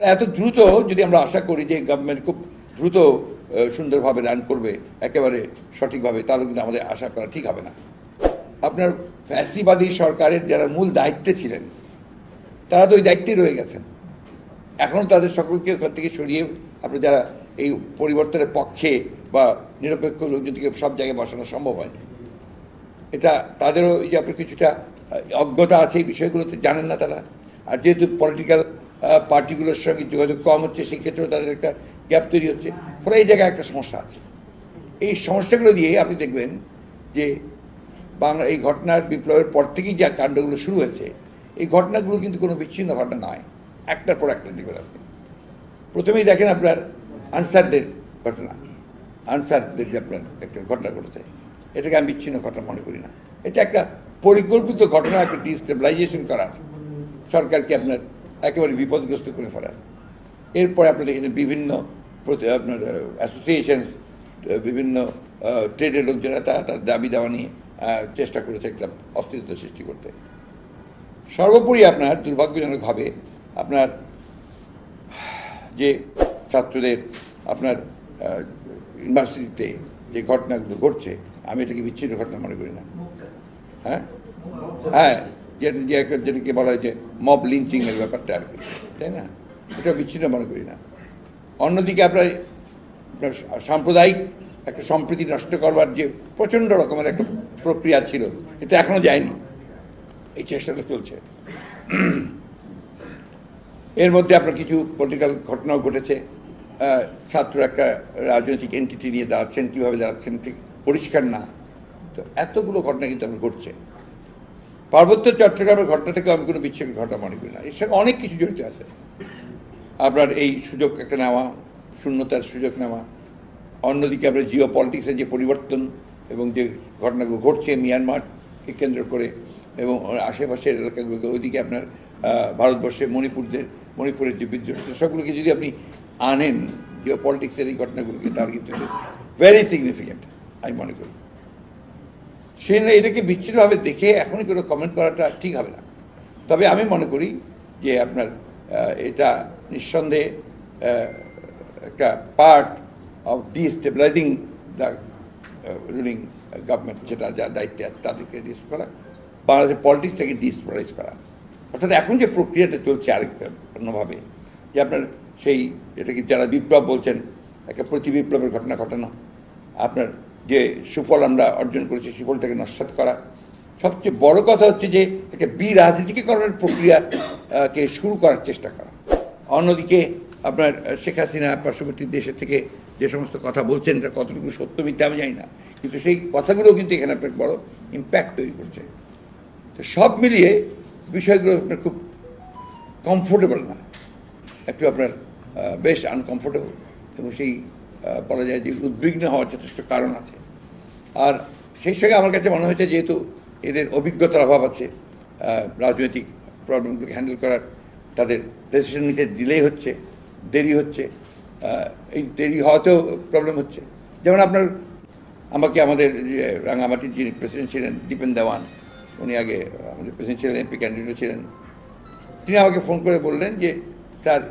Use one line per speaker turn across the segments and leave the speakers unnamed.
এত দ্রুত যদি আমরা আশা করি যে গভর্নমেন্ট খুব দ্রুত সুন্দরভাবে রান করবে একেবারে সঠিকভাবে, তাহলে কিন্তু আমাদের আশা করা ঠিক হবে না। আপনার ফ্যাসিবাদী সরকারের যারা মূল দায়িত্বে ছিলেন তারা তো ওই দায়িত্বেই রয়ে গেছেন। এখনও তাদের সকলকে ওখান থেকে সরিয়ে আপনি যারা এই পরিবর্তনের পক্ষে বা নিরপেক্ষ লোকজনকে সব জায়গায় বসানো সম্ভব হয়নি। এটা তাদেরও এই যে আপনার কিছুটা অজ্ঞতা আছে, এই বিষয়গুলোতে জানেন না তারা। আর যেহেতু পলিটিক্যাল পার্টিগুলোর সঙ্গে যোগাযোগ কম হচ্ছে, সেই ক্ষেত্রেও তাদের একটা গ্যাপ তৈরি হচ্ছে। ফলে এই জায়গায় একটা সমস্যা আছে। এই সমস্যাগুলো দিয়ে আপনি দেখবেন যে বাংলা এই ঘটনার বিপ্লবের পর থেকেই যা কাণ্ডগুলো শুরু হয়েছে, এই ঘটনাগুলো কিন্তু কোনো বিচ্ছিন্ন ঘটনা নয়, একটার পর একটা দেখবেন আপনি। প্রথমেই দেখেন আপনার আনসারদের ঘটনা, আনসারদের যে আপনার একটা ঘটনা ঘটেছে, এটাকে আমি বিচ্ছিন্ন ঘটনা মনে করি না। এটা একটা পরিকল্পিত ঘটনা, একটা ডিস্টেবিলাইজেশন করার, সরকারকে আপনার একেবারে বিপদগ্রস্ত করে ফেলার। এরপরে আপনি দেখেছেন বিভিন্ন আপনার অ্যাসোসিয়েশন, বিভিন্ন ট্রেডের লোকজনেরা তারা তার দাবি দাওয়া নিয়ে চেষ্টা করেছে একটা অস্থিরতা সৃষ্টি করতে। সর্বোপরি আপনার দুর্ভাগ্যজনকভাবে আপনার যে ছাত্রদের আপনার ইউনিভার্সিটিতে যে ঘটনাগুলো ঘটছে, আমি এটাকে বিচ্ছিন্ন ঘটনা মনে করি না। হ্যাঁ হ্যাঁ, যেটাকে বলা হয় যে মব লিঞ্চিংয়ের ব্যাপারটা আর কি, তাই না? এটা বিচ্ছিন্ন মনে করি না। অন্যদিকে আপনার সাম্প্রদায়িক একটা সম্প্রীতি নষ্ট করবার যে প্রচণ্ড রকমের একটা প্রক্রিয়া ছিল, এটা এখনো যায়নি, এই চেষ্টাটা চলছে। এর মধ্যে আপনার কিছু পলিটিক্যাল ঘটনাও ঘটেছে। ছাত্র একটা রাজনৈতিক এন্টিটি নিয়ে দাঁড়াচ্ছেন, কীভাবে দাঁড়াচ্ছেন ঠিক পরিষ্কার না। তো এতগুলো ঘটনা কিন্তু আপনার ঘটছে। পার্বত্য চট্টগ্রামের ঘটনাটাকে আমি কোনো বিচ্ছিন্ন ঘটনা মনে করি না, এর সঙ্গে অনেক কিছু জড়িত আছে। আপনার এই সুযোগ একটা নেওয়া, শূন্যতার সুযোগ নেওয়া, অন্যদিকে আপনার জিও পলিটিক্সের যে পরিবর্তন এবং যে ঘটনাগুলো ঘটছে মিয়ানমারকে কেন্দ্র করে এবং আশেপাশের এলাকাগুলোকে, ওইদিকে আপনার ভারতবর্ষে মণিপুরের যে বিদ্রোহ, সবগুলোকে যদি আপনি আনেন জিও পলিটিক্সের এই ঘটনাগুলোকে, তার কিন্তু ভেরি সিগনিফিক্যান্ট আমি মনে করি। সেই না এটাকে বিচ্ছিন্নভাবে দেখে এখনই কোনো কমেন্ট করাটা ঠিক হবে না। তবে আমি মনে করি যে আপনার এটা নিঃসন্দেহে একটা part of destabilising the ruling government, যেটা যার দায়িত্বে আছে তাদেরকে ডিস্ট করা, বাংলাদেশের পলিটিক্সটাকে ডিস্টেবিলাইজ করা। অর্থাৎ এখন যে প্রক্রিয়াটা চলছে আরেকটা অন্যভাবে, যে আপনার সেই এটাকে যারা বিপ্লব বলছেন, একটা প্রতি বিপ্লবের ঘটনা ঘটানো, আপনার যে সুফল আমরা অর্জন করেছি সুফলটাকে নস্যাৎ করা। সবচেয়ে বড় কথা হচ্ছে যে একটা বিরাজনীতিকরণের প্রক্রিয়াকে শুরু করার চেষ্টা করা। অন্যদিকে আপনার শেখ হাসিনা পার্শ্ববর্তী দেশের থেকে যে সমস্ত কথা বলছেন, এটা কতটুকু সত্য মিথ্যা আমি জানি না, কিন্তু সেই কথাগুলোও কিন্তু এখানে আপনার বড় ইম্প্যাক্ট তৈরি করছে। তো সব মিলিয়ে বিষয়গুলো আপনার খুব কমফোর্টেবল না, একটু আপনার বেশ আনকমফোর্টেবল, এবং সেই বলা যায় যে উদ্বিগ্ন হওয়ার যথেষ্ট কারণ আছে। আর সেই সঙ্গে আমার কাছে মনে হয়েছে যেহেতু এদের অভিজ্ঞতার অভাব আছে রাজনৈতিক প্রবলেমগুলোকে হ্যান্ডেল করার, তাদের ডিসিশন নিতে ডিলে হচ্ছে, দেরি হচ্ছে। এই দেরি হওয়াতেও প্রবলেম হচ্ছে। যেমন আপনার আমাদের যে রাঙামাটির যিনি প্রেসিডেন্ট ছিলেন দীপেন দেওয়ান, উনি আগে আমাদের প্রেসিডেন্ট ছিলেন, এমপি ক্যান্ডিডেট ছিলেন, তিনি আমাকে ফোন করে বললেন যে স্যার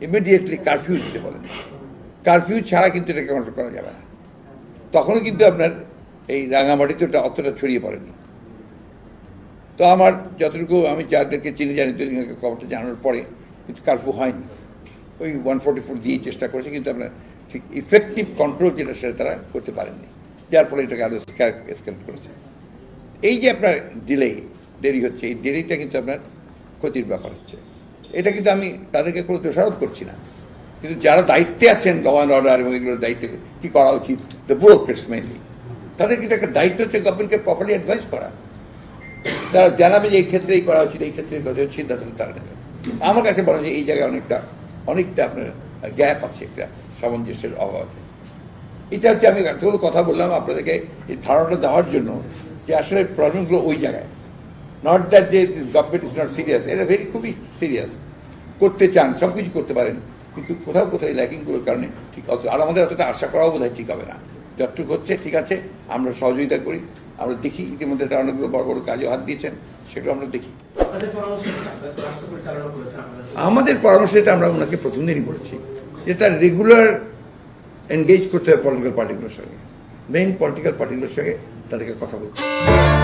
ইমিডিয়েটলি কারফিউ দিতে বলেন, কারফিউ ছাড়া কিন্তু এটাকে কন্ট্রোল করা যাবে না। তখনও কিন্তু আপনার এই রাঙামাটিতে ওটা অতটা ছড়িয়ে পড়েনি। তো আমার যতটুকু আমি যাদেরকে চিনি জানি, খবরটা জানানোর পরে কিন্তু কারফিউ হয়নি, ওই 144 দিয়ে চেষ্টা করেছে, কিন্তু আপনার ঠিক ইফেক্টিভ কন্ট্রোল যেটা সেটা তারা করতে পারেননি, যার ফলে এটাকে আরও স্কেলেট করেছে। এই যে আপনার দেরি হচ্ছে, এই দেরিটা কিন্তু আপনার ক্ষতির ব্যাপার হচ্ছে। এটা কিন্তু আমি তাদেরকে কোনো দোষারোপ করছি না, কিন্তু যারা দায়িত্বে আছেন ল অ্যান্ড অর্ডার এবং এগুলোর দায়িত্বে কী করা উচিত, দ্য ব্যুরোক্রেটস মেইনলি, তাদের কিন্তু একটা দায়িত্ব হচ্ছে গভর্নমেন্টকে প্রপারলি অ্যাডভাইস করা। তারা জানাবে যে এই ক্ষেত্রে এই করা উচিত, এই ক্ষেত্রে সিদ্ধান্ত তারা নেবে। আমার কাছে বলা যায় এই জায়গায় অনেকটা আপনার গ্যাপ আছে, একটা সামঞ্জস্যের অভাব আছে। এটা হচ্ছে আমি এতগুলো কথা বললাম আপনাদেরকে এই ধারণাটা দেওয়ার জন্য যে আসলে প্রবলেমগুলো ওই জায়গায়, নট দ্যাট যে this government is not serious, এটা খুবই সিরিয়াস, করতে চান, সব কিছু করতে পারেন, কিন্তু কোথাও ল্যাকিংগুলোর কারণে ঠিক আছে। আর আমাদের অতটা আশা করাও বোধহয় ঠিক হবে না। যতটুকু হচ্ছে ঠিক আছে, আমরা সহযোগিতা করি, আমরা দেখি ইতিমধ্যে তারা অনেকগুলো বড় বড় কাজে হাত দিয়েছেন, সেগুলো আমরা দেখি।
আপনাদের পরামর্শ কি? আপনারা তো রাষ্ট্র পরিচালনা করেছেন, আপনারা
আমাদের পরামর্শ এটা আমরা ওনাকে প্রথম দিনই বলেছি যে তার রেগুলার এনগেজ করতে হবে পলিটিক্যাল পার্টিগুলোর সঙ্গে, মেইন পলিটিক্যাল পার্টিগুলোর সঙ্গে তাদেরকে কথা বলতে হবে।